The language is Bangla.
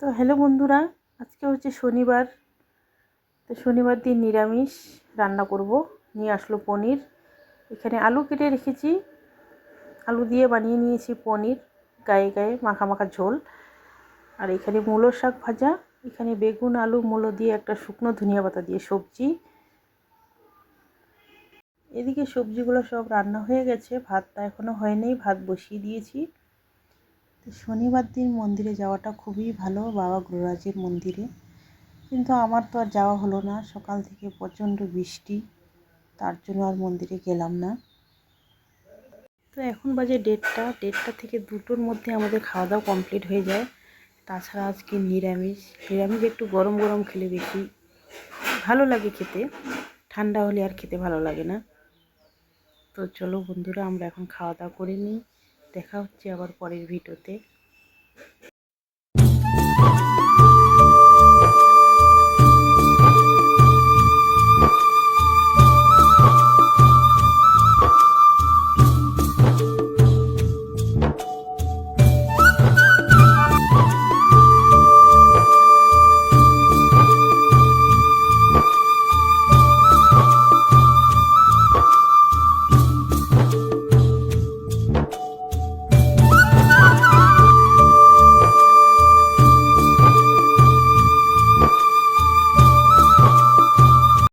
তো হ্যালো বন্ধুরা, আজকে হচ্ছে শনিবার। তো শনিবার দিন নিরামিষ রান্না করব। নিয়ে আসলো পনির। এখানে আলু কেটে রেখেছি, আলু দিয়ে বানিয়ে নিয়েছি পনির, গায়ে গায়ে মাখা মাখা ঝোল। আর এখানে মূলো শাক ভাজা, এখানে বেগুন আলু মূলো দিয়ে একটা শুকনো ধনিয়া পাতা দিয়ে সবজি। এদিকে সবজিগুলো সব রান্না হয়ে গেছে, ভাতটা এখনও হয়নি, ভাত বসিয়ে দিয়েছি। তো শনিবার দিন মন্দিরে যাওয়াটা খুবই ভালো, বাবা গুরুরাজের মন্দিরে। কিন্তু আমার তো আর যাওয়া হলো না, সকাল থেকে প্রচণ্ড বৃষ্টি, তার জন্য আর মন্দিরে গেলাম না। তো এখন বাজে 1:30 থেকে 2টোর মধ্যে আমাদের খাওয়া দাওয়া কমপ্লিট হয়ে যায়। তাছাড়া আজকে নিরামিষ একটু গরম গরম খেলে বেশি ভালো লাগে খেতে, ঠান্ডা হলে আর খেতে ভালো লাগে না। তো চলো বন্ধুরা, আমরা এখন খাওয়া দাওয়া করে নিই। দেখা হচ্ছে আবার পরের ভিডিওতে।